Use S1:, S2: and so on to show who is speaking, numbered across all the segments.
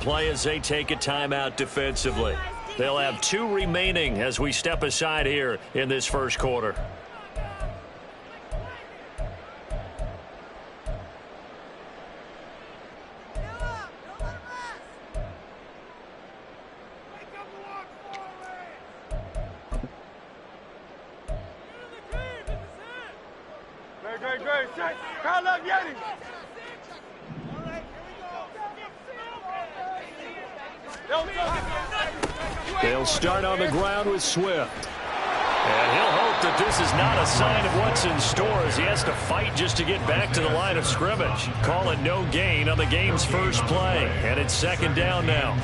S1: play as they take a timeout defensively. They'll have 2 remaining as we step aside here in this first quarter. They'll start on the ground with Swift. And he'll hope that this is not a sign of what's in store as he has to fight just to get back to the line of scrimmage. Call it no gain on the game's first play. And it's second down now.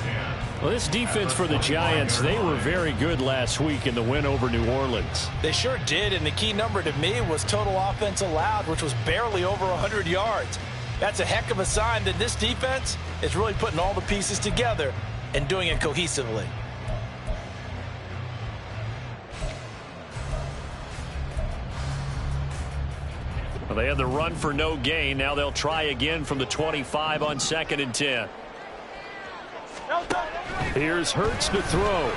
S1: Well, this defense for the Giants, they were very good last week in the win over New Orleans.
S2: They sure did, and the key number to me was total offense allowed, which was barely over 100 yards. That's a heck of a sign that this defense is really putting all the pieces together and doing it cohesively.
S1: Well, they had the run for no gain. Now they'll try again from the 25 on 2nd and 10. Here's Hurts to throw.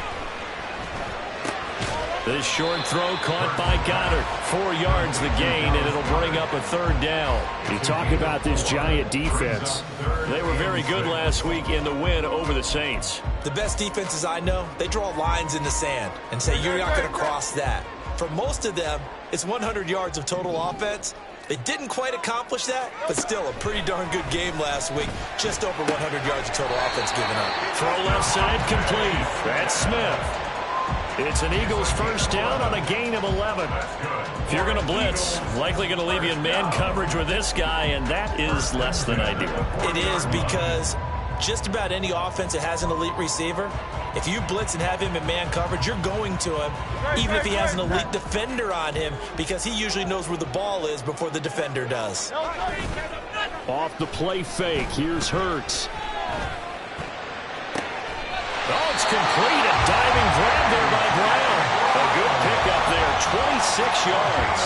S1: This short throw caught by Goddard. 4 yards the gain, and it'll bring up a third down. You talk about this Giant defense. They were very good last week in the win over the Saints.
S2: The best defenses I know, they draw lines in the sand and say you're not going to cross that. For most of them, it's 100 yards of total offense. They didn't quite accomplish that, but still a pretty darn good game last week. Just over 100 yards of total offense given up.
S1: Throw left side complete. That's Smith. It's an Eagles first down on a gain of 11. If you're going to blitz, likely going to leave you in man coverage with this guy, and that is less than ideal.
S2: It is, because just about any offense that has an elite receiver, if you blitz and have him in man coverage, you're going to him, even if he has an elite defender on him, because he usually knows where the ball is before the defender does.
S1: Off the play fake, here's Hurts. Oh, it's complete. A diving grab there by Brown. A good pickup there, 26 yards.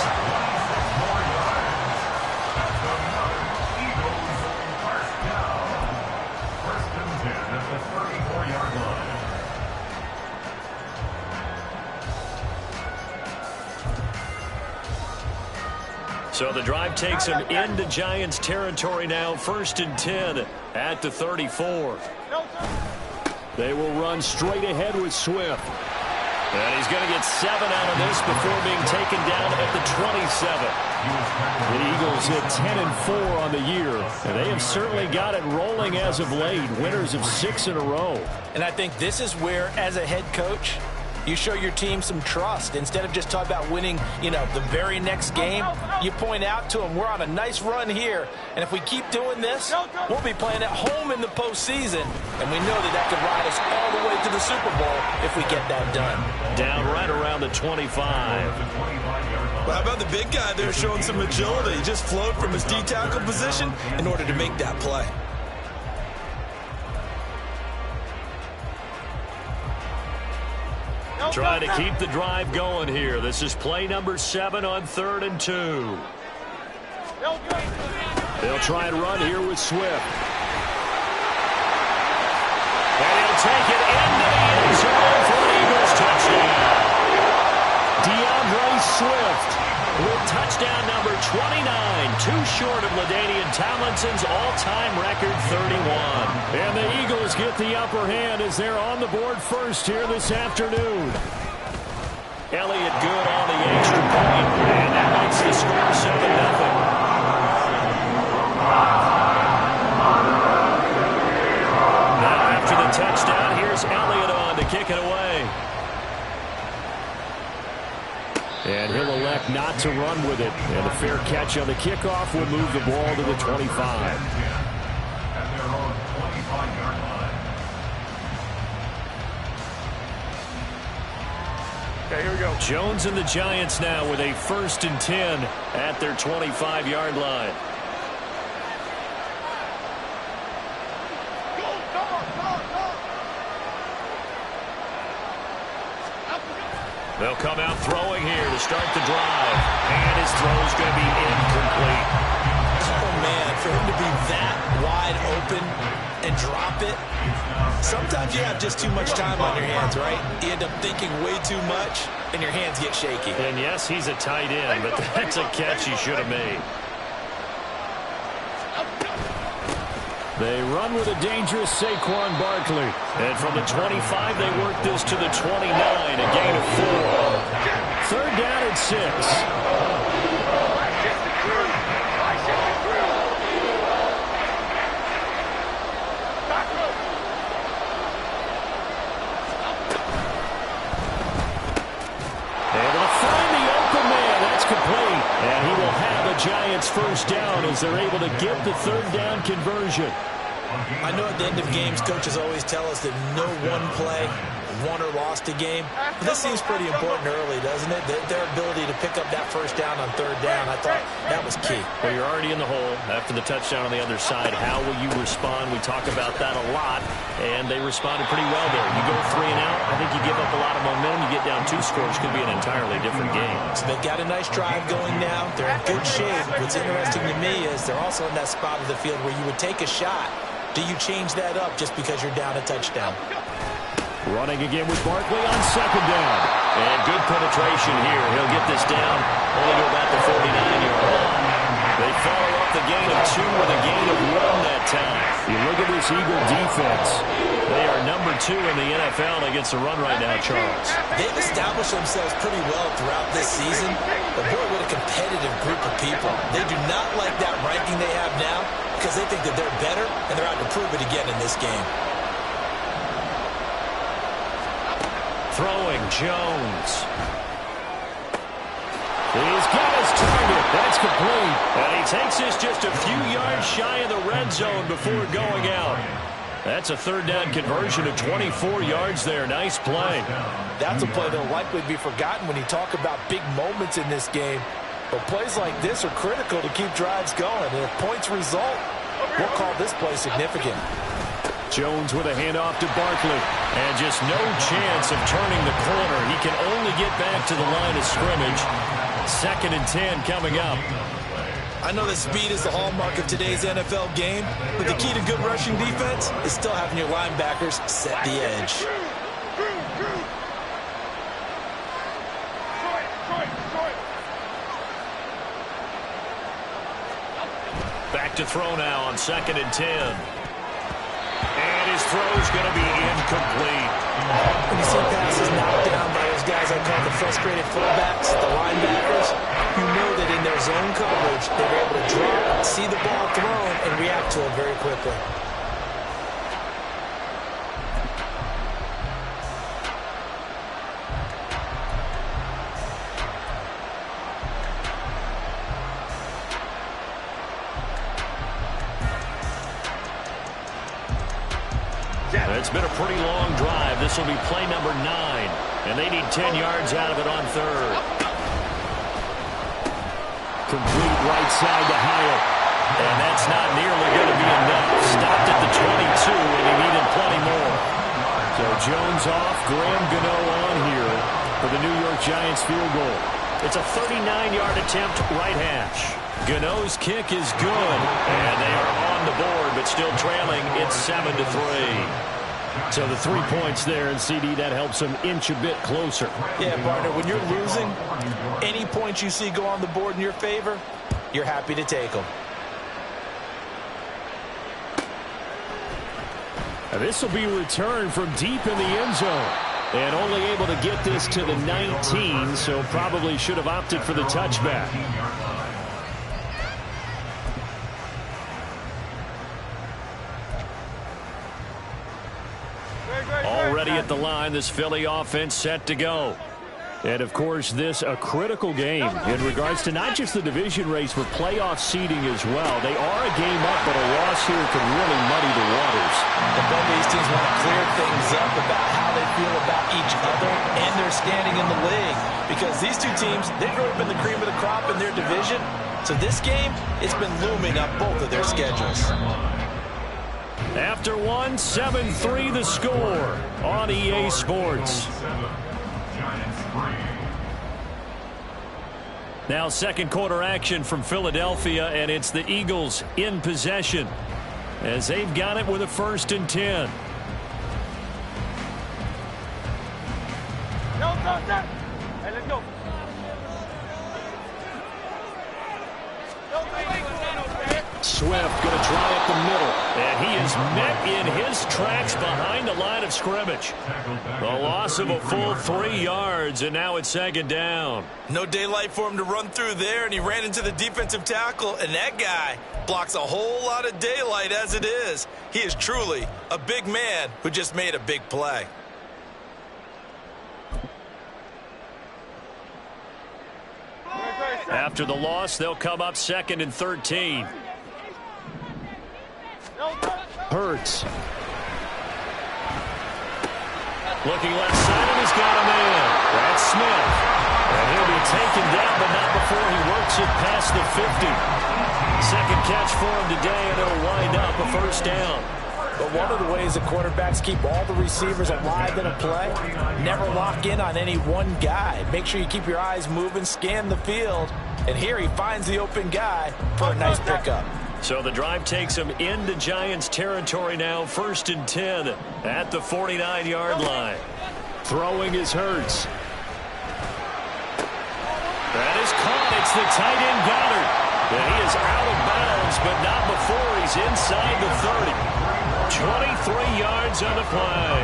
S1: So the drive takes him into Giants territory now. 1st and 10 at the 34. They will run straight ahead with Swift. And he's going to get 7 out of this before being taken down at the 27. The Eagles hit 10-4 on the year. And they have certainly got it rolling as of late. Winners of 6 in a row.
S2: And I think this is where, as a head coach, you show your team some trust. Instead of just talking about winning, the very next game, you point out to them, we're on a nice run here, and if we keep doing this, we'll be playing at home in the postseason, and we know that could ride us all the way to the Super Bowl if we get that done.
S1: Down right around the 25.
S2: Well, how about the big guy there showing some agility? He just flowed from his D-tackle position in order to make that play.
S1: Trying to keep the drive going here. This is play number 7 on 3rd and 2. They'll try and run here with Swift. And he'll take it into the end zone for an Eagles touchdown. DeAndre Swift with touchdown number 29, too short of LaDainian Tomlinson's all-time record 31. And the Eagles get the upper hand as they're on the board first here this afternoon. Elliott good on the extra point, and that makes the score 7-0. Now after the touchdown, here's Elliott on to kick it away. And he'll elect not to run with it. And a fair catch on the kickoff will move the ball to the 25. Okay, here we go. Jones and the Giants now with a 1st and 10 at their 25-yard line. They'll come out throwing here to start the drive. And his throw's going to be incomplete.
S2: Oh, man, for him to be that wide open and drop it, Sometimes you have just too much time on your hands, right? You end up thinking way too much, and your hands get shaky.
S1: And yes, he's a tight end, but that's a catch he should have made. They run with a dangerous Saquon Barkley. And from the 25, they work this to the 29, a gain of 4. Third down and 6. Complete, and he will have a Giants first down as they're able to get the third down conversion.
S2: I know at the end of games, coaches always tell us that no one play won or lost a game. But this seems pretty important early, doesn't it? Their ability to pick up that first down on third down, I thought that was key.
S1: Well, you're already in the hole after the touchdown on the other side. How will you respond? We talk about that a lot, and they responded pretty well there. You go 3 and out, I think you give up a lot of momentum. You get down 2 scores, could be an entirely different game.
S2: So they've got a nice drive going now. They're in good shape. What's interesting to me is they're also in that spot of the field where you would take a shot. Do you change that up just because you're down a touchdown?
S1: Running again with Barkley on second down. And good penetration here. He'll get this down only to about the 49-yard line. They follow up the gain of 2 with a gain of 1 that time. You look at this Eagle defense. They are number 2 in the NFL against the run right now, Charles.
S2: They've established themselves pretty well throughout this season. But boy, what a competitive group of people. They do not like that ranking they have now because they think that they're better, and they're out to prove it again in this game.
S1: Throwing, Jones. He's got his target. That's complete. And he takes this just a few yards shy of the red zone before going out. That's a third down conversion of 24 yards there. Nice play.
S2: That's a play that'll likely be forgotten when you talk about big moments in this game. But plays like this are critical to keep drives going. And if points result, we'll call this play significant.
S1: Jones with a handoff to Barkley. And just no chance of turning the corner. He can only get back to the line of scrimmage. 2nd and 10 coming up.
S2: I know that speed is the hallmark of today's NFL game, but the key to good rushing defense is still having your linebackers set the edge.
S1: Back to throw now on 2nd and 10. And his throw's going to be incomplete.
S2: When you see passes knocked down by those guys I call the frustrated fullbacks, the linebackers, you know that in their zone coverage, they're able to drop, see the ball thrown, and react to it very quickly.
S1: It's been a pretty long drive. This will be play number 9. And they need 10 yards out of it on third. Complete right side to Hyatt. And that's not nearly going to be enough. Stopped at the 22, and he needed plenty more. So Jones off, Graham Gano on here for the New York Giants field goal. It's a 39-yard attempt, right hash. Gano's kick is good, and they are on the board, but still trailing. It's 7-3. So the 3 points there, and CD, that helps them inch a bit closer.
S2: Yeah, partner, when you're losing, any points you see go on the board in your favor, you're happy to take them.
S1: And this will be returned from deep in the end zone. And only able to get this to the 19, so probably should have opted for the touchback. Already at the line, this Philly offense set to go. And, of course, this a critical game in regards to not just the division race, but playoff seeding as well. They are a game up, but a loss here can really muddy the waters.
S2: The both of these teams want to clear things up about how they feel about each other and their standing in the league. Because these two teams, they grew up in the cream of the crop in their division. So this game, it's been looming up both of their schedules.
S1: After one, 7-3 the score on EA Sports. Now second quarter action from Philadelphia, and it's the Eagles in possession as they've got it with a 1st and 10.
S3: Hey, let's go.
S1: Swift going to try up the middle, and he is met in his tracks behind the line of scrimmage. The loss of a full 3 yards, and now it's second down.
S2: No daylight for him to run through there, and he ran into the defensive tackle, and that guy blocks a whole lot of daylight as it is. He is truly a big man who just made a big play.
S1: After the loss, they'll come up 2nd and 13. Hurts. Looking left side, and he's got a man. That's Smith. And he'll be taken down, but not before he works it past the 50. Second catch for him today, and it'll wind up a first down.
S2: But one of the ways the quarterbacks keep all the receivers alive in a play, never lock in on any one guy. Make sure you keep your eyes moving, scan the field. And here he finds the open guy for a nice pickup.
S1: So the drive takes him into Giants territory now, 1st and 10 at the 49-yard line. Throwing is Hurts. That is caught. It's the tight end Goddard. And he is out of bounds, but not before he's inside the 30. 23 yards on the play.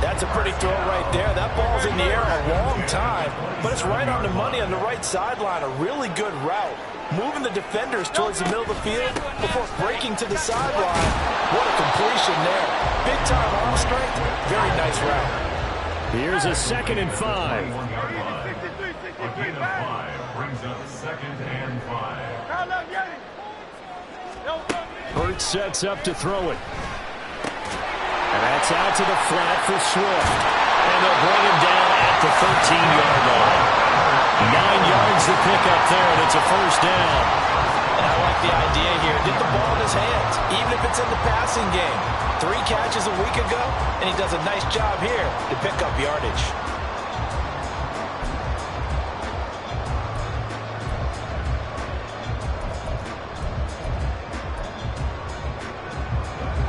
S2: That's a pretty throw right there. That ball's in the air a long time, but it's right on the money on the right sideline. A really good route. Moving the defenders towards the middle of the field before breaking to the sideline. What a completion there. Big-time arm strength. Very nice route.
S1: Here's a 2nd and 5.
S4: A gain of 5 brings up 2nd and 5.
S1: Hurts sets up to throw it. And that's out to the flat for Swift. And they'll bring him down at the 13-yard line. 9 yards to pick up there, and it's a first down.
S2: And I like the idea here. Get the ball in his hands, even if it's in the passing game. 3 catches a week ago, and he does a nice job here to pick up yardage.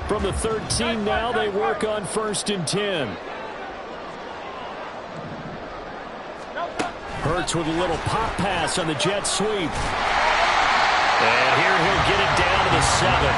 S1: From the 13 now, they work on 1st and 10. Hurts with a little pop pass on the jet sweep. And here he'll get it down to the 7.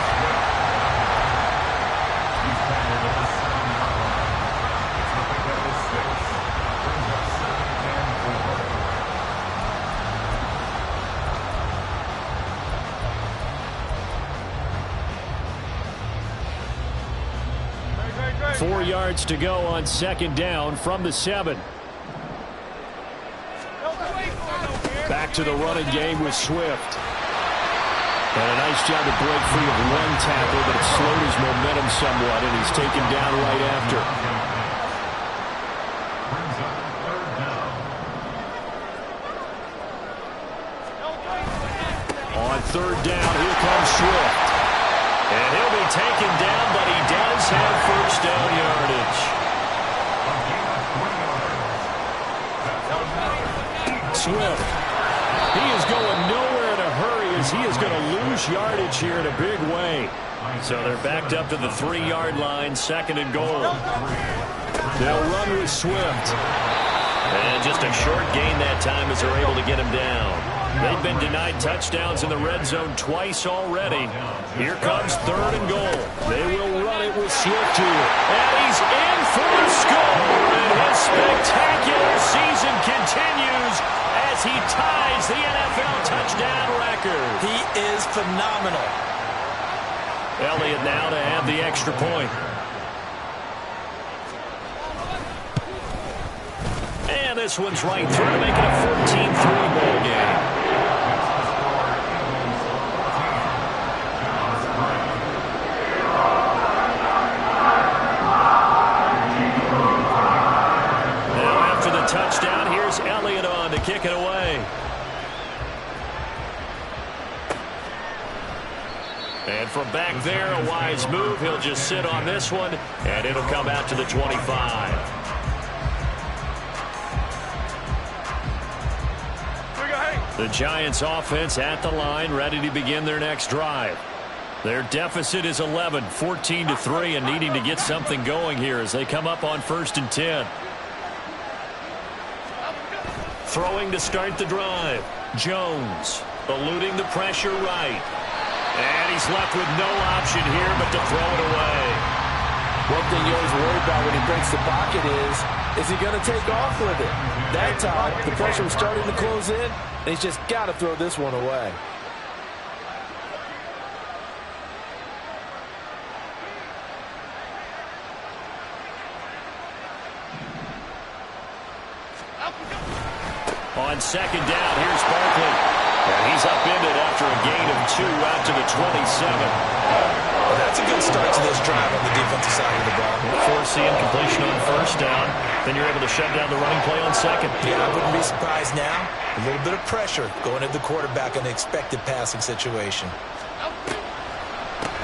S1: 4 yards to go on 2nd down from the 7. Back to the running game with Swift. And a nice job to break free of one tackle, but it slowed his momentum somewhat, and he's taken down right after. On 3rd down, here comes Swift. And he'll be taken down, but he does have first down yardage. Swift. He is going nowhere in a hurry as he is going to lose yardage here in a big way. So they're backed up to the 3-yard line, 2nd and goal. They'll run with Swift. And just a short gain that time as they're able to get him down. They've been denied touchdowns in the red zone twice already. Here comes 3rd and goal. They will run it with Swift here. And he's in for the score. And his spectacular season continues as he ties the NFL touchdown record.
S2: He is phenomenal.
S1: Elliott now to have the extra point. And this one's right through, making a 14-3 ball game. Touchdown. Here's Elliott on to kick it away. And from back there, a wise move. He'll just sit on this one, and it'll come out to the 25. The Giants offense at the line, ready to begin their next drive. Their deficit is 11, 14-3, and needing to get something going here as they come up on 1st and 10. Throwing to start the drive. Jones eluding the pressure right. And he's left with no option here but to throw it away.
S2: One thing you always worry about when he breaks the pocket is he going to take off with it? That time, the pressure was starting to close in, and he's just got to throw this one away.
S1: On second down, here's Barkley. And he's upended after a gain of 2 out to the 27.
S2: Well, that's a good start to this drive on the defensive side of the ball.
S1: Forcing completion on first down. Then you're able to shut down the running play on second.
S2: Yeah, I wouldn't be surprised now. A little bit of pressure going at the quarterback in an expected passing situation.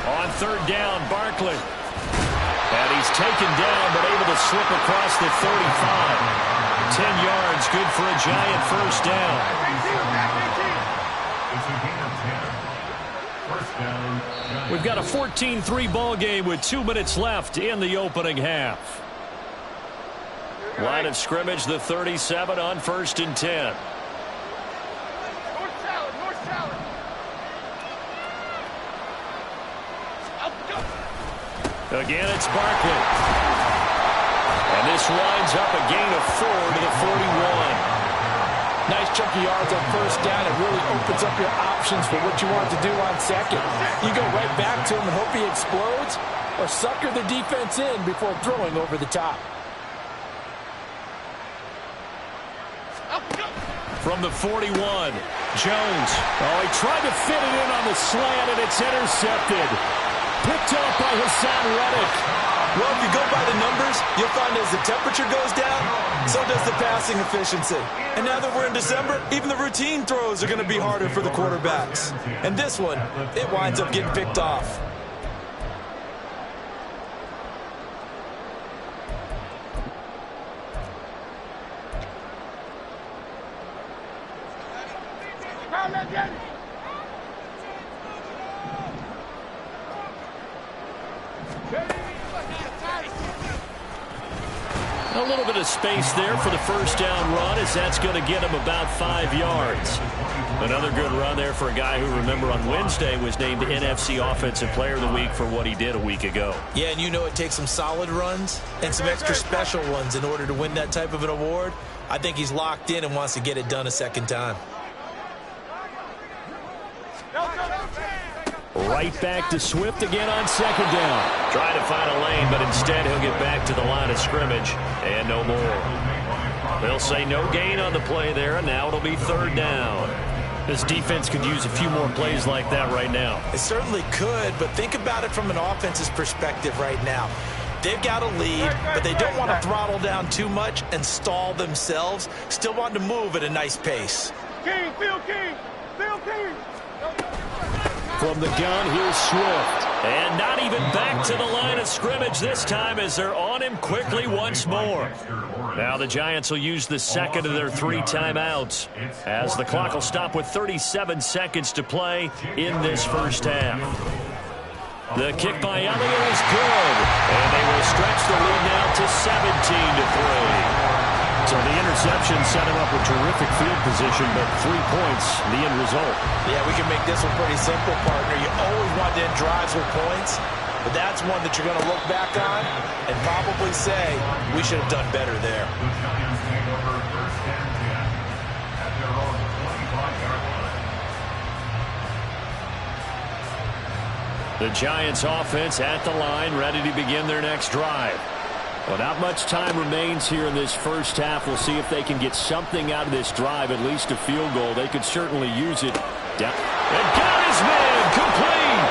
S1: On third down, Barkley. And he's taken down but able to slip across the 35. 10 yards, good for a Giant first down. We've got a 14-3 ball game with 2 minutes left in the opening half. Line of scrimmage, the 37 on 1st and 10. Again, it's Barkley. And this winds up a gain of 4 to the 41.
S2: Nice chunky yards on first down. It really opens up your options for what you want to do on second. You go right back to him and hope he explodes, or sucker the defense in before throwing over the top.
S1: From the 41, Jones. Oh, he tried to fit it in on the slant, and it's intercepted. Picked up by Hassan Reddick.
S2: Well, if you go by the numbers, you'll find as the temperature goes down, so does the passing efficiency. And now that we're in December, even the routine throws are going to be harder for the quarterbacks. And this one, it winds up getting picked off.
S1: A little bit of space there for the first down run, as that's going to get him about 5 yards. Another good run there for a guy who, remember, on Wednesday was named NFC Offensive Player of the Week for what he did a week ago.
S2: Yeah, and you know it takes some solid runs and some extra special ones in order to win that type of an award. I think he's locked in and wants to get it done a second time.
S1: Right back to Swift again on second down. Trying to find a lane, but instead he'll get back to the line of scrimmage and no more. They'll say no gain on the play there, and now it'll be third down. This defense could use a few more plays like that right now.
S2: It certainly could, but think about it from an offense's perspective right now. They've got a lead, but they don't want to throttle down too much and stall themselves. Still want to move at a nice pace.
S3: King, Phil King, Phil King.
S1: From the gun, here's Swift. And not even back to the line of scrimmage this time as they're on him quickly once more. Now the Giants will use the second of their 3 timeouts as the clock will stop with 37 seconds to play in this first half. The kick by Elliott is good. And they will stretch the lead now to 17-3. So the interception set him up with terrific field position, but 3 points, the end result.
S2: Yeah, we can make this one pretty simple, partner. You always want to end drives with points, but that's one that you're going to look back on and probably say, we should have done better there.
S1: The Giants offense at the line, ready to begin their next drive. Well, not much time remains here in this first half. We'll see if they can get something out of this drive, at least a field goal. They could certainly use it. Down. And got his man, complete.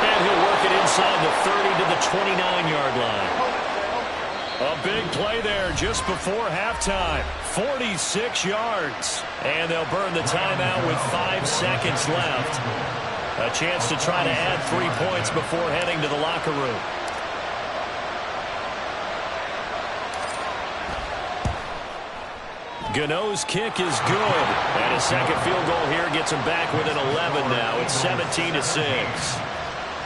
S1: And he'll work it inside the 30 to the 29-yard line. A big play there just before halftime. 46 yards. And they'll burn the timeout with 5 seconds left. A chance to try to add 3 points before heading to the locker room. Gano's kick is good. And a second field goal here gets him back within 11 now. It's 17-6.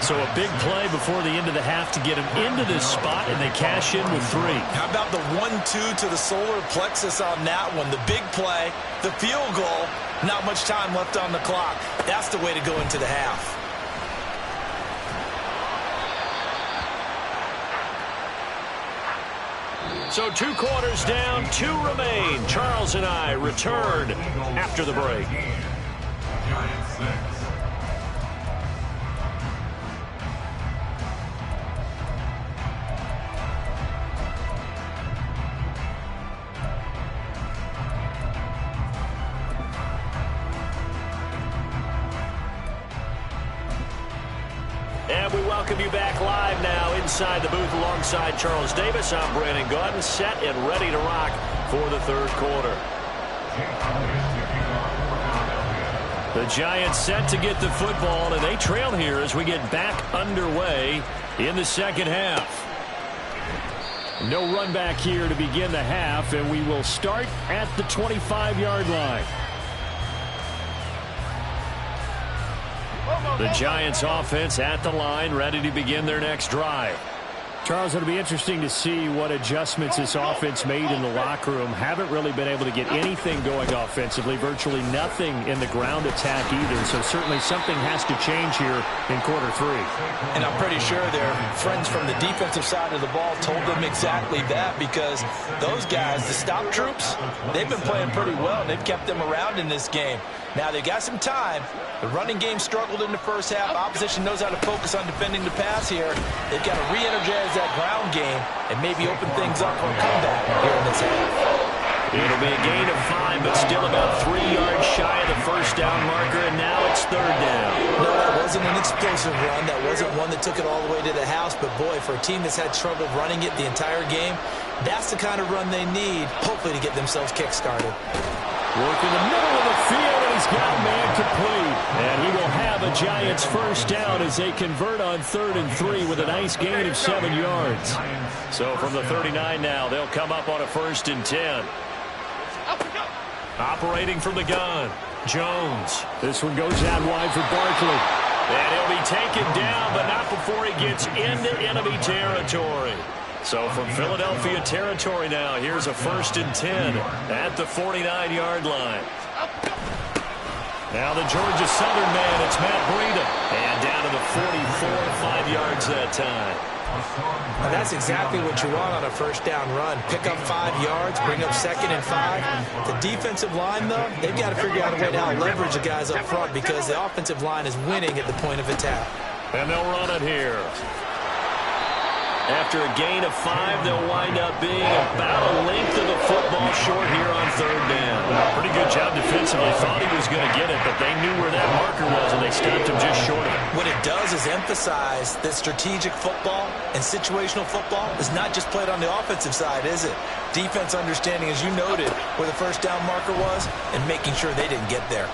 S1: So a big play before the end of the half to get him into this spot, and they cash in with 3.
S2: How about the 1-2 to the solar plexus on that one? The big play, the field goal, not much time left on the clock. That's the way to go into the half.
S1: So 2 quarters down, 2 remain. Charles and I return after the break.
S4: Giants 6.
S1: And we welcome you back live now inside the booth alongside Charles Davis. I'm Brandon Gaudin, set and ready to rock for the 3rd quarter. The Giants set to get the football, and they trail here as we get back underway in the 2nd half. No run back here to begin the half, and we will start at the 25-yard line. The Giants offense at the line, ready to begin their next drive. Charles, it'll be interesting to see what adjustments this offense made in the locker room. Haven't really been able to get anything going offensively, virtually nothing in the ground attack either. So certainly something has to change here in quarter 3.
S2: And I'm pretty sure their friends from the defensive side of the ball told them exactly that, because those guys, the stop troops, they've been playing pretty well. They've kept them around in this game. Now they got some time. The running game struggled in the first half. Opposition knows how to focus on defending the pass here. They've got to re-energize that ground game and maybe open things up for a comeback here in this half.
S1: It'll be a gain of 5, but still about 3 yards shy of the first down marker, and now it's 3rd down.
S2: No, that wasn't an explosive run. That wasn't one that took it all the way to the house. But, boy, for a team that's had trouble running it the entire game, that's the kind of run they need, hopefully, to get themselves kick-started.
S1: Work in the middle of the field, and he's got a man complete. And he will have a Giants first down as they convert on 3rd and 3 with a nice gain of 7 yards. So from the 39 now, they'll come up on a 1st and 10. Operating from the gun, Jones. This one goes out wide for Barkley. And he'll be taken down, but not before he gets into enemy territory. So from Philadelphia territory now, here's a 1st and 10 at the 49-yard line. Now the Georgia Southern man, it's Matt Breida. And down to the 44, 5 yards that time.
S2: And that's exactly what you want on a first down run. Pick up 5 yards, bring up 2nd and 5. The defensive line, though, they've got to figure out a way to out-leverage the guys up front because the offensive line is winning at the point of attack.
S1: And they'll run it here. After a gain of 5, they'll wind up being about a length of the football short here on 3rd down. Pretty good job defensively. Thought he was going to get it, but they knew where that marker was, and they stopped him just short of it.
S2: What it does is emphasize that strategic football and situational football is not just played on the offensive side, is it? Defense understanding, as you noted, where the first down marker was and making sure they didn't get there.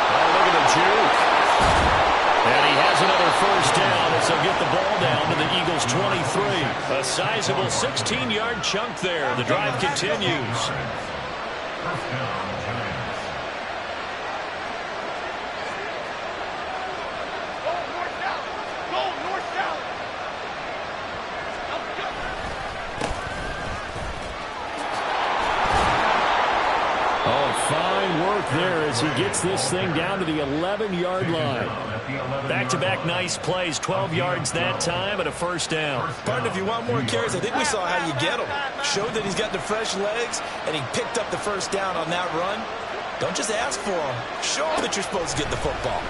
S1: Oh, look at the juke. And he has another first down as they'll get the ball down to the Eagles' 23. A sizable 16-yard chunk there. The drive continues.
S4: First down, Giants.
S3: Go north south. Go north south.
S1: Oh, fine work there as he gets this thing down to the 11-yard line. Back-to-back nice plays, 12 yards that time and a first down.
S2: Partner, if you want more carries, I think we saw how you get him. Showed that he's got the fresh legs, and he picked up the first down on that run. Don't just ask for him. Show him that you're supposed to get the football.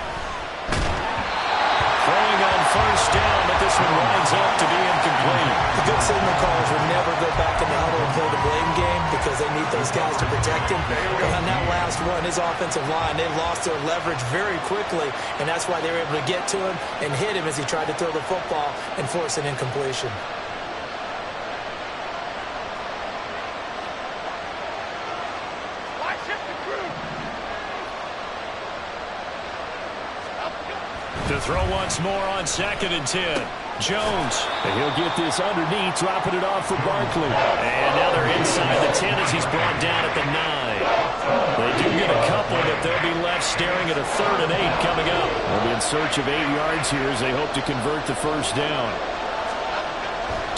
S1: Throwing on first down, but this one winds up to be incomplete.
S2: The good signal callers will never go back in the huddle and play the blame game because they need those guys to protect him. But on that last run, his offensive line, they lost their leverage very quickly, and that's why they were able to get to him and hit him as he tried to throw the football and force an incompletion.
S1: throw once more on 2nd and 10. Jones. And he'll get this underneath, dropping it off for Barkley. And now they're inside the 10 as he's brought down at the 9. They do get a couple, but they'll be left staring at a 3rd and 8 coming up. They'll be in search of 8 yards here as they hope to convert the first down.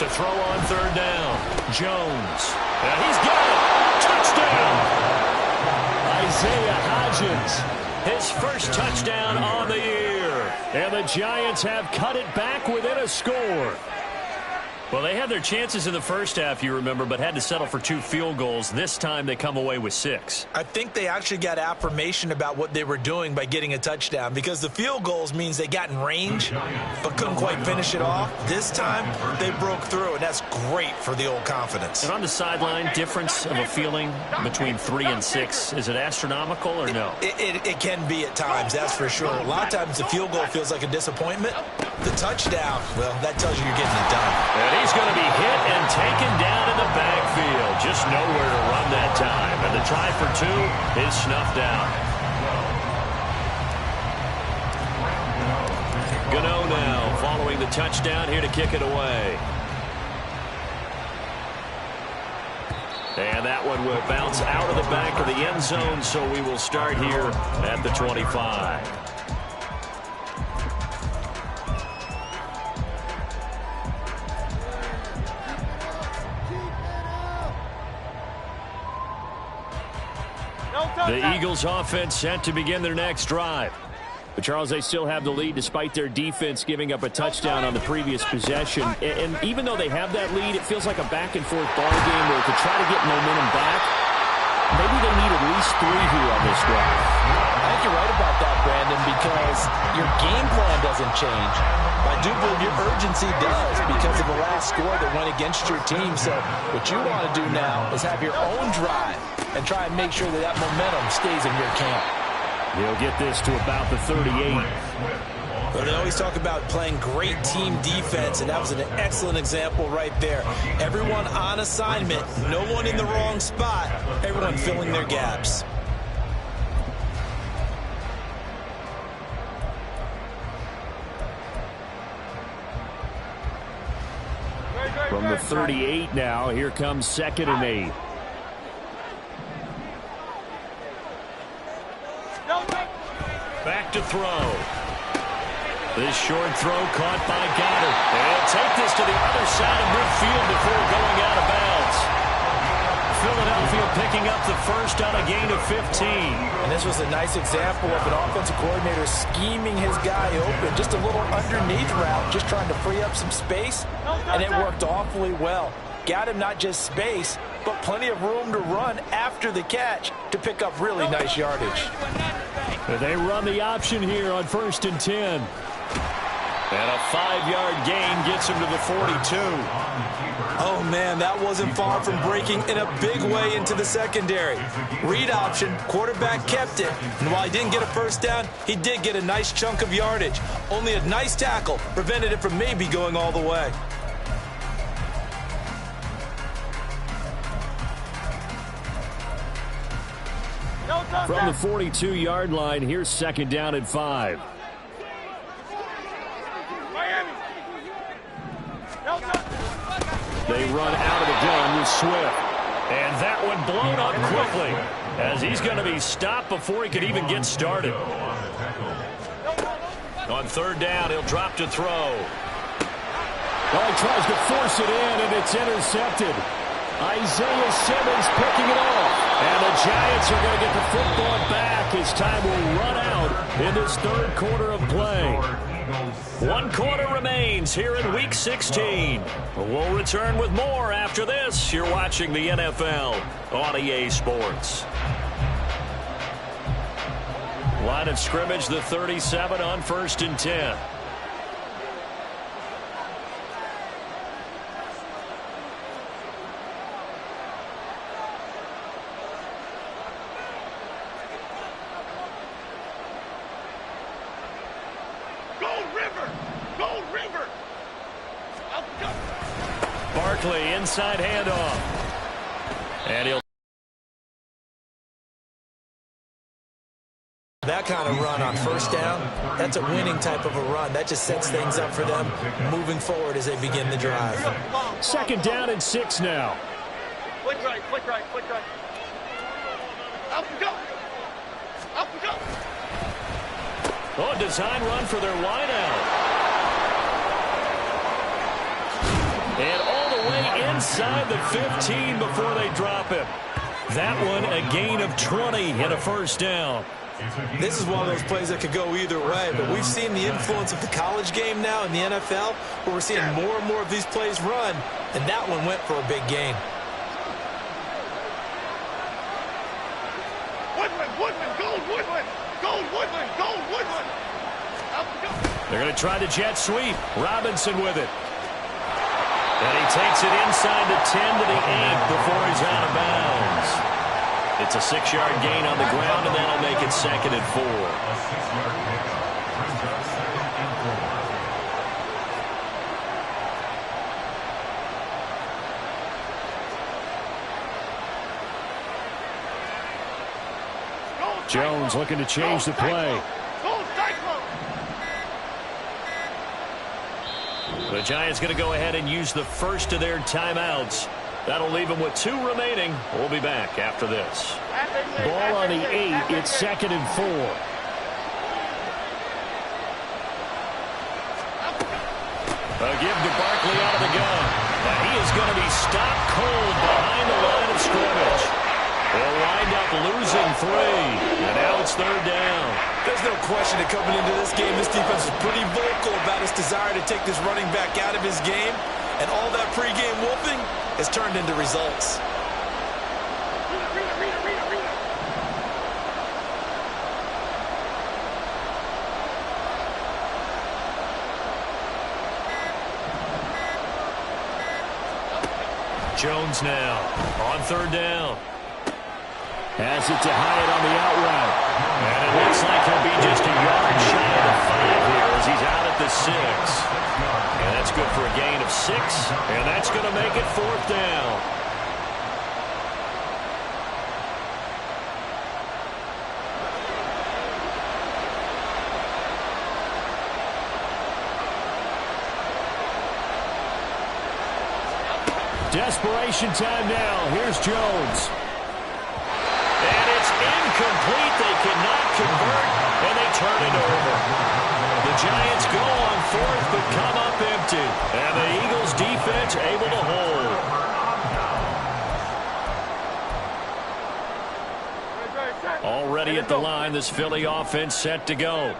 S1: To throw on 3rd down, Jones. And he's got it. Touchdown. Isaiah Hodgins. His first touchdown on the year. And the Giants have cut it back within a score. Well, they had their chances in the first half, you remember, but had to settle for 2 field goals. This time they come away with 6.
S2: I think they actually got affirmation about what they were doing by getting a touchdown, because the field goals means they got in range but couldn't quite finish it off. This time they broke through, and that's great for the old confidence.
S1: And on the sideline, difference of a feeling between 3 and 6, is it astronomical or no?
S2: It can be at times, that's for sure. A lot of times the field goal feels like a disappointment. The touchdown, well, that tells you you're getting it done.
S1: And he's going to be hit and taken down in the backfield. Just nowhere to run that time. And the try for 2 is snuffed out. Gano now following the touchdown here to kick it away. And that one will bounce out of the back of the end zone, so we will start here at the 25. The Eagles offense set to begin their next drive. But, Charles, they still have the lead despite their defense giving up a touchdown on the previous possession. And even though they have that lead, it feels like a back-and-forth ball game where to try to get momentum back, maybe they need at least 3 here on this drive.
S2: I think you're right about that, Brandon, because your game plan doesn't change. I do believe your urgency does because of the last score that went against your team. So what you want to do now is have your own drive and try and make sure that that momentum stays in your camp.
S1: He'll get this to about the 38.
S2: Well, they always talk about playing great team defense, and that was an excellent example right there. Everyone on assignment, no one in the wrong spot, everyone filling their gaps.
S1: From the 38 now, here comes 2nd and 8. Back to throw. This short throw caught by Goddard. They'll take this to the other side of midfield before going out of bounds. Philadelphia picking up the first on a gain of 15.
S2: And this was a nice example of an offensive coordinator scheming his guy open. Just a little underneath route, just trying to free up some space, and it worked awfully well. Got him not just space, but plenty of room to run after the catch to pick up really nice yardage.
S1: They run the option here on 1st and 10. And a 5-yard gain gets him to the 42.
S2: Oh, man, that wasn't far from breaking in a big way into the secondary. Read option, quarterback kept it. And while he didn't get a first down, he did get a nice chunk of yardage. Only a nice tackle prevented it from maybe going all the way.
S1: From the 42-yard line, here's 2nd down and 5. They run out of the gun with Swift. And that one blown up quickly as he's going to be stopped before he could even get started. On 3rd down, he'll drop to throw.
S5: Oh, he tries to force it in, and it's intercepted. Isaiah Simmons picking it off.
S1: And the Giants are going to get the football back as time will run out in this 3rd quarter of play. 1 quarter remains here in Week 16. We'll return with more after this. You're watching the NFL on EA Sports. Line of scrimmage, the 37 on 1st and 10. Barkley, inside handoff. And he'll...
S2: That kind of run on first down, that's a winning type of a run. That just sets things up for them moving forward as they begin the drive.
S5: 2nd down and 6 now.
S3: Quick right, quick right, quick right. Up we go. Up we go.
S1: Oh, design run for their wideout. And all the way inside the 15 before they drop him. That one a gain of 20 and a 1st down.
S2: This is one of those plays that could go either way, but we've seen the influence of the college game now in the NFL, where we're seeing more and more of these plays run, and that one went for a big gain.
S3: Woodland, Woodland, gold, Woodland. Gold, Woodland, gold, Woodland. Up we go.
S1: They're going to try the jet sweep. Robinson with it. And he takes it inside the 10 to the 8 before he's out of bounds. It's a 6-yard gain on the ground, and that'll make it 2nd and 4.
S4: A 6-yard pickup brings up 2nd and
S3: 4.
S5: Jones looking to change the play.
S3: Gold Cyclone.
S1: The Giants going to go ahead and use the first of their timeouts. That'll leave them with 2 remaining. We'll be back after this.
S5: Ball on the 8. It's 2nd and 4.
S1: A give to Barkley out of the gun. And he is going to be stopped cold behind the line of scrimmage. They'll wind up losing 3. And now it's 3rd down.
S2: There's no question that coming into this game, this defense is pretty vocal about its desire to take this running back out of his game. And all that pregame whooping has turned into results.
S1: Jones now on 3rd down.
S5: Has it to Hyatt on the out route.
S1: And it looks like he'll be just a yard shy of the 5 here as he's out at the 6. And that's good for a gain of 6. And that's going to make it 4th down.
S5: Desperation time now. Here's Jones.
S1: And it's incomplete. They cannot convert, and they turn it over. The Giants go on 4th, but come up empty. And the Eagles defense able to hold. Already at the line, this Philly offense set to go.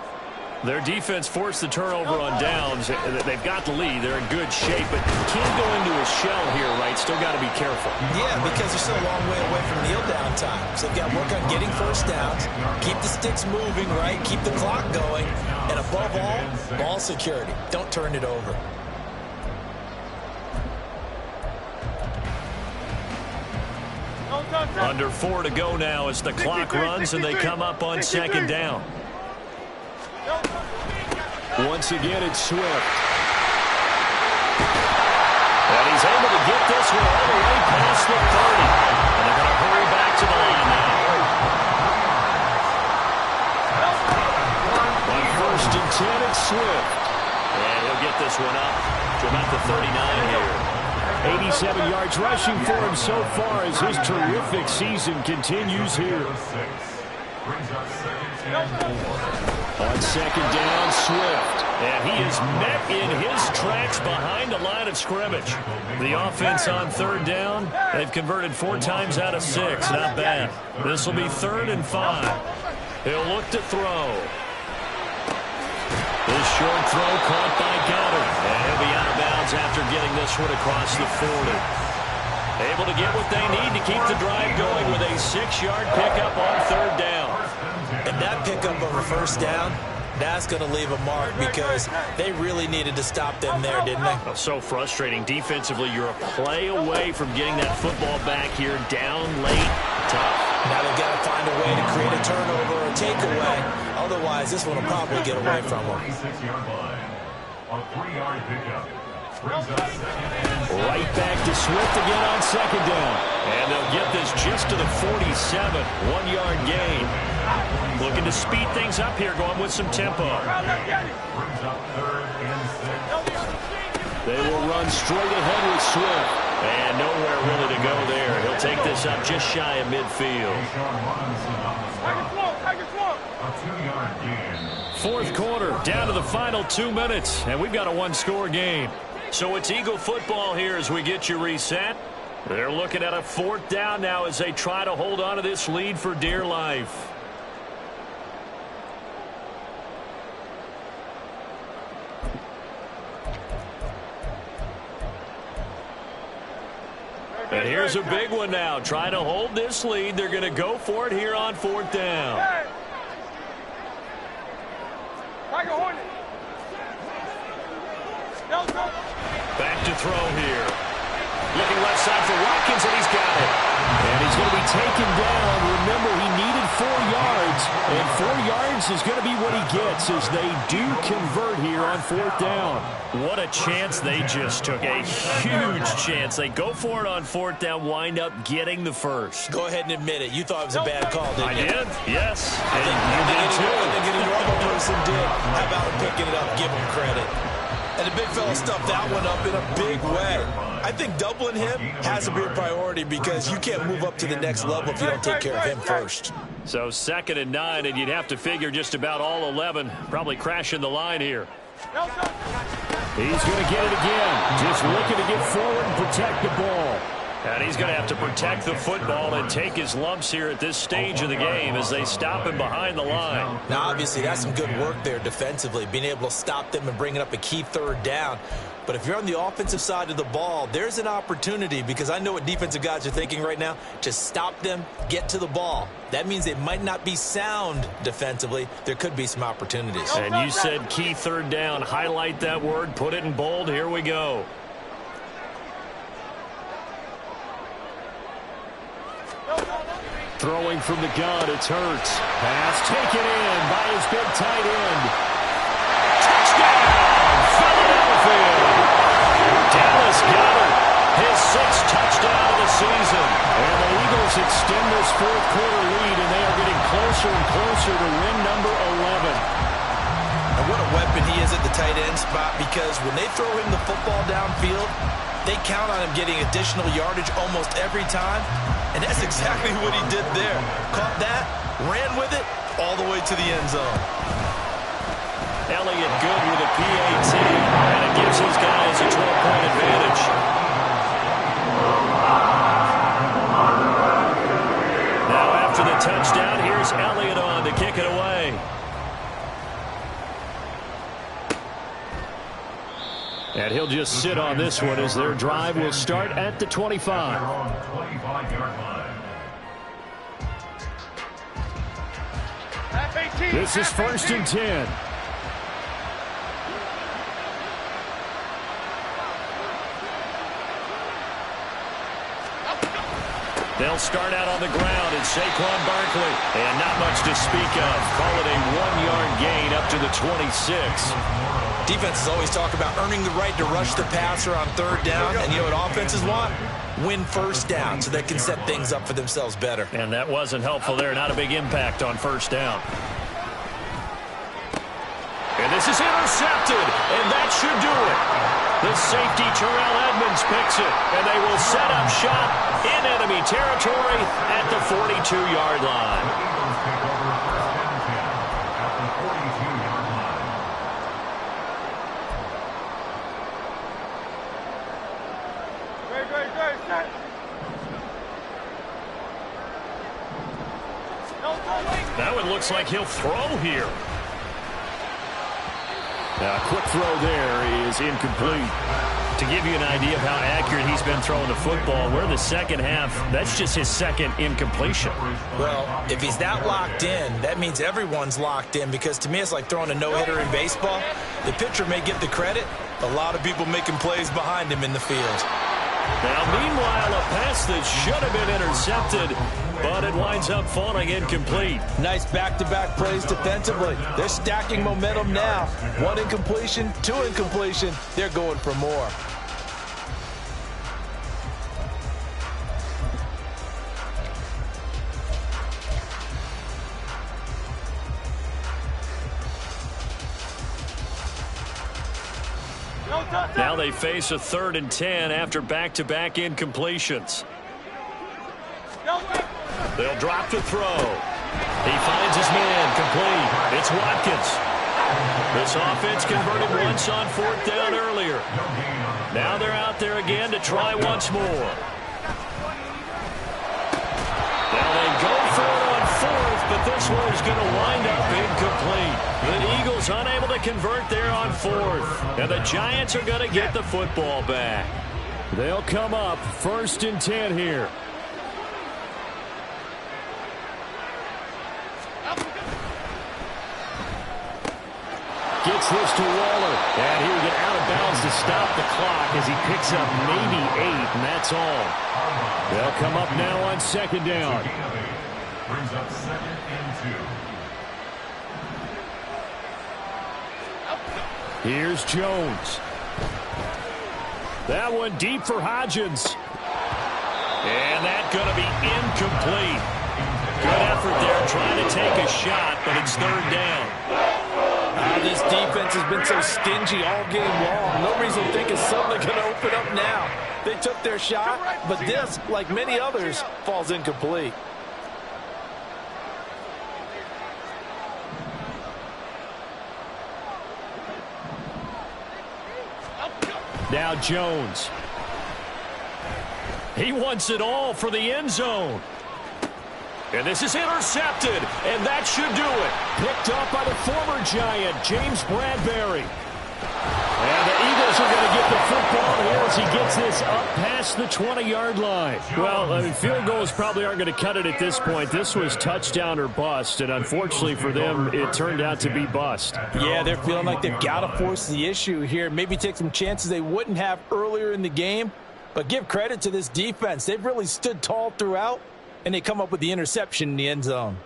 S1: Their defense forced the turnover on downs. They've got the lead. They're in good shape, but can't go into a shell here, right? Still got to be careful.
S2: Yeah, because they're still a long way away from kneel down time. So they've got to work on getting 1st downs, keep the sticks moving, right? Keep the clock going. And above all, ball security. Don't turn it over.
S1: Under 4 to go now as the clock runs and they come up on 2nd down.
S5: Once again, it's Swift.
S1: And he's able to get this one all the way past the 30. And they're going to hurry back to the line now.
S5: On 1st and 10, it's Swift.
S1: And he'll get this one up to about the 39 here.
S5: 87 yards rushing for him so far as his terrific season continues here.
S4: Brings up 2nd and 4.
S5: On 2nd down, Swift.
S1: And he is met in his tracks behind the line of scrimmage. The offense on 3rd down, they've converted 4 times out of 6. Not bad. This will be 3rd and 5. He'll look to throw. This short throw caught by Goddard. And he'll be out of bounds after getting this one across the 40. Able to get what they need to keep the drive going with a 6-yard pickup on 3rd down.
S2: And that pickup of a 1st down, that's going to leave a mark because they really needed to stop them there, didn't they?
S1: Oh, so frustrating. Defensively, you're a play away from getting that football back here. Down late, tough.
S2: Now they've got to find a way to create a turnover or a takeaway. Otherwise, this one will probably get away from them.
S4: 26-yard line. A 3-yard pickup. Brings up 2nd and 4.
S5: Right back to Swift again on 2nd down.
S1: And they'll get this just to the 47. 1-yard gain. looking to speed things up here, going with some tempo.
S4: Brings up 3rd and 6.
S5: They will run straight ahead with Swift.
S1: And nowhere really to go there. He'll take this up just shy of midfield.
S4: Deshaun Robinson on the spot. A 2-yard gain.
S1: Fourth quarter, down to the final 2 minutes, and we've got a one-score game. So it's Eagle football here as we get you reset. They're looking at a 4th down now as they try to hold on to this lead for dear life. And here's a big one now. Trying to hold this lead. They're going to go for it here on 4th down. Back to throw here. Looking left side for Watkins, and he's got it.
S5: And he's going to be taken down. Remember, he needed 4 yards, and 4 yards is going to be what he gets as they do convert here on 4th down.
S1: What a chance they just took. A huge chance. They go for it on 4th down, wind up getting the first.
S2: Go ahead and admit it. You thought it was a bad call, didn't you?
S1: I did, yes.
S2: I think any normal person did. How about him picking it up? Give him credit. And the big fella stuffed that one up in a big way. I think doubling him has to be a priority because you can't move up to the next level if you don't take care of him first.
S1: So 2nd and 9, and you'd have to figure just about all 11 probably crashing the line here.
S5: He's going to get it again. Just looking to get forward and protect the ball.
S1: And he's going to have to protect the football and take his lumps here at this stage of the game as they stop him behind the line.
S2: Now, obviously, that's some good work there defensively, being able to stop them and bringing up a key 3rd down. But if you're on the offensive side of the ball, there's an opportunity because I know what defensive guys are thinking right now. Just stop them, get to the ball. That means they might not be sound defensively. There could be some opportunities.
S1: And you said key 3rd down. Highlight that word. Put it in bold. Here we go.
S5: Throwing from the gun, it's Hurts. Pass taken in by his big tight end.
S1: Touchdown, Philadelphia. Dallas Goedert, his 6th touchdown of the season.
S5: And the Eagles extend this 4th quarter lead, and they are getting closer and closer to win number 11.
S2: And what a weapon he is at the tight end spot because when they throw him the football downfield, they count on him getting additional yardage almost every time. And that's exactly what he did there. Caught that, ran with it, all the way to the end zone.
S1: Elliott good with a PAT, and it gives his guys a 12-point advantage. Now after the touchdown, here's Elliott on to kick it away.
S5: And he'll just sit on this one as their drive will start at the 25.
S4: On the 25-yard line.
S5: This is 1st and 10.
S1: They'll start out on the ground in Saquon Barkley. And not much to speak of. Call it a 1-yard gain up to the 26.
S2: Defenses always talk about earning the right to rush the passer on 3rd down. And you know what offenses want? Win 1st down so they can set things up for themselves better.
S1: And that wasn't helpful there. Not a big impact on 1st down. And this is intercepted. And that should do it. The safety, Terrell Edmonds, picks it. And they will set up shop in enemy territory at the 42-yard line.
S4: Eagles take over 1st and 10 at the 42-yard line.
S1: Now it looks like he'll throw here.
S5: A quick throw there is incomplete.
S1: To give you an idea of how accurate he's been throwing the football, we're in the second half. That's just his 2nd incompletion.
S2: Well, if he's that locked in, that means everyone's locked in because to me it's like throwing a no-hitter in baseball. The pitcher may get the credit. A lot of people making plays behind him in the field.
S1: Now, meanwhile, a pass that should have been intercepted, but it winds up falling incomplete.
S2: Nice back-to-back plays defensively. They're stacking momentum now. 1 incompletion, 2 incompletion. They're going for more.
S1: Now they face a 3rd and 10 after back-to-back incompletions. They'll drop to throw. He finds his man complete. It's Watkins. This offense converted once on 4th down earlier. Now they're out there again to try once more. Now they go for it on 4th, but this one is going to wind up incomplete. The Eagles unable to convert there on 4th. And the Giants are going to get the football back.
S5: They'll come up 1st and 10 here. Gets this to Waller. And he will get out of bounds to stop the clock as he picks up maybe 8, and that's all. They'll come up now on 2nd down.
S4: Brings up 2nd and 2.
S5: Here's Jones. That one deep for Hodgins.
S1: And that's going to be incomplete. Good effort there trying to take a shot, but it's 3rd down.
S2: This defense has been so stingy all game long. No reason to think it's suddenly going to open up now. They took their shot, but this, like many others, falls incomplete.
S5: Now Jones.
S1: He wants it all for the end zone. And this is intercepted, and that should do it.
S5: Picked up by the former Giant, James Bradbury. And the Eagles are going to get the football here as he gets this up past the 20-yard line. Well, I mean, field goals probably aren't going to cut it at this point. This was touchdown or bust, and unfortunately for them, it turned out to be bust.
S2: Yeah, they're feeling like they've got to force the issue here. Maybe take some chances they wouldn't have earlier in the game. But give credit to this defense. They've really stood tall throughout, and they come up with the interception in the end zone.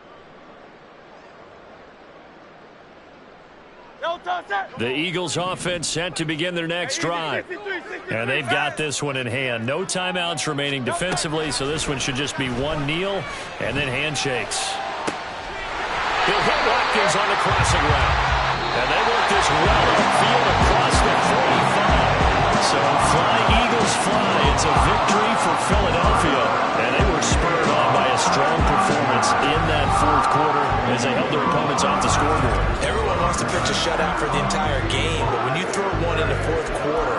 S1: The Eagles offense set to begin their next drive. And they've got this one in hand. No timeouts remaining defensively, so this one should just be one kneel and then handshakes. They'll hit Watkins on the crossing route. And they work this well upfield across the 45. So fly, Eagles fly. It's a victory for Philadelphia. And they were spurred on by a strong performance in that 4th quarter as they held their opponents off the scoreboard.
S2: Everyone wants to pitch a shutout for the entire game, but when you throw one in the 4th quarter,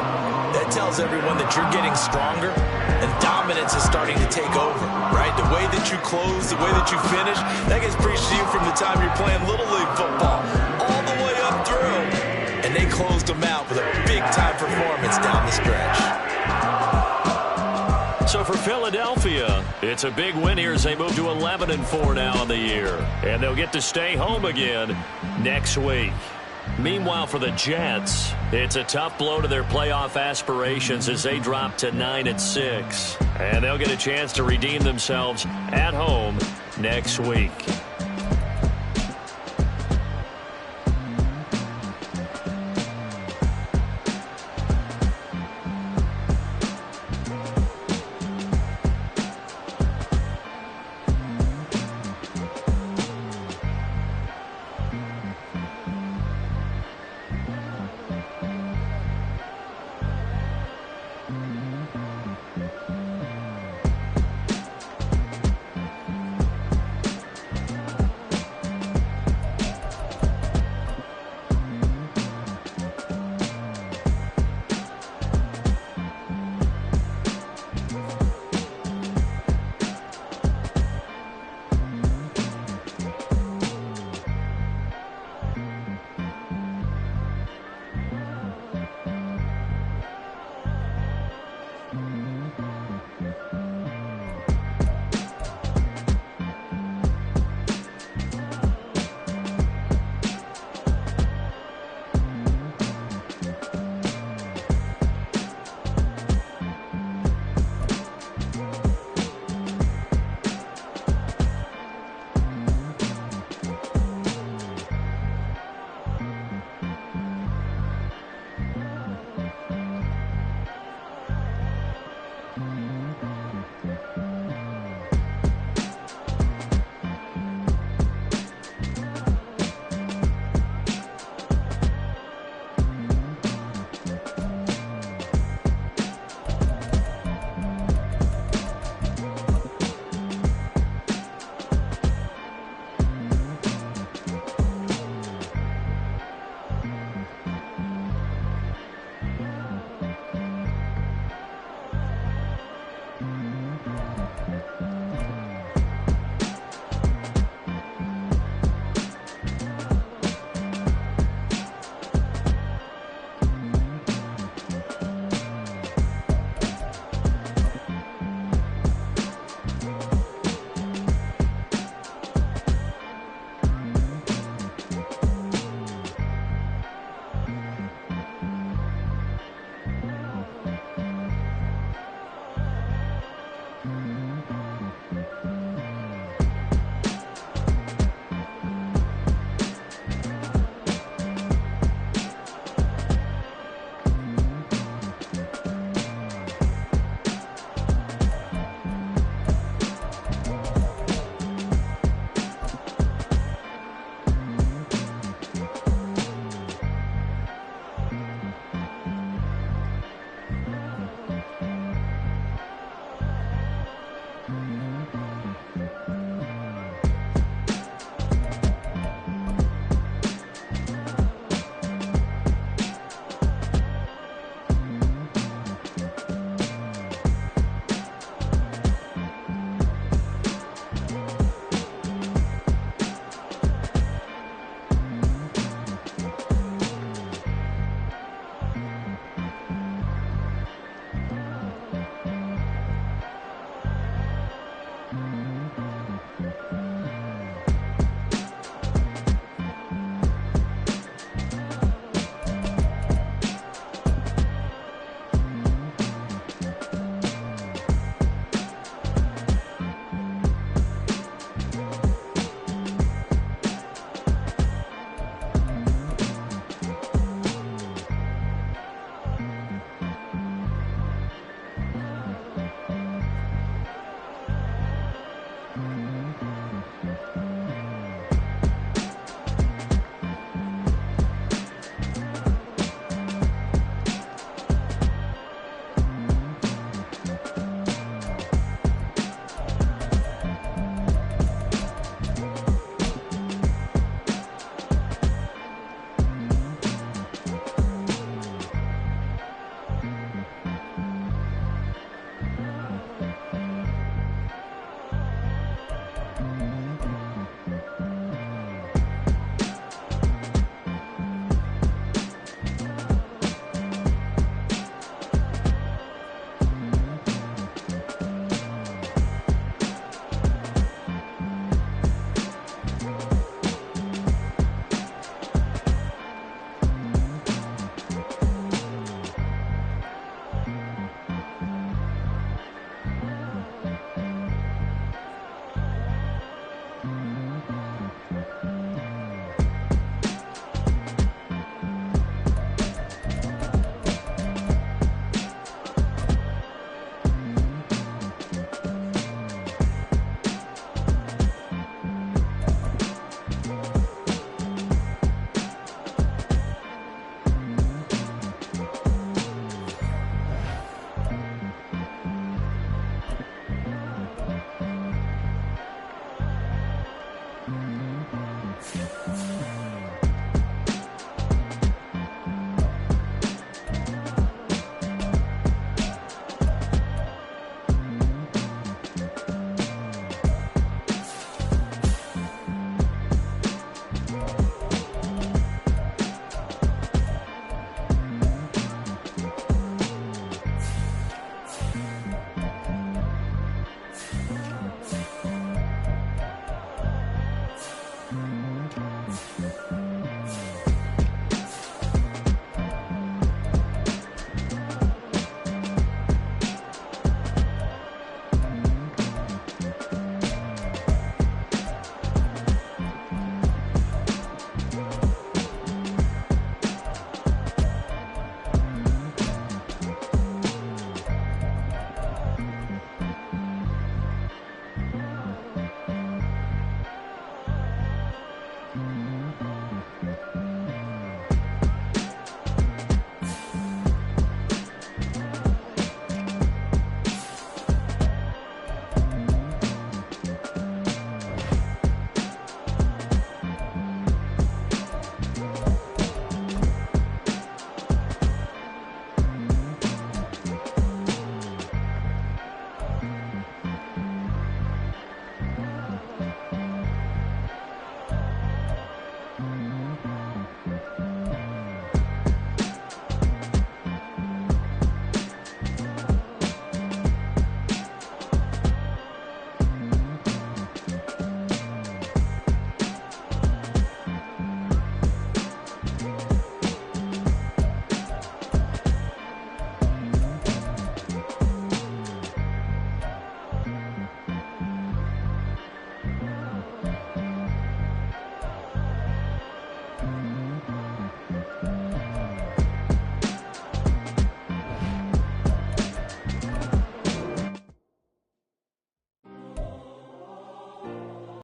S2: that tells everyone that you're getting stronger and dominance is starting to take over, right? The way that you close, the way that you finish, that gets preached to you from the time you're playing Little League football all the way up through. And they closed them out with a big-time performance down the stretch.
S1: So for Philadelphia, it's a big win here as they move to 11-4 now on the year. And they'll get to stay home again next week. Meanwhile, for the Jets, it's a tough blow to their playoff aspirations as they drop to 9-6. And they'll get a chance to redeem themselves at home next week.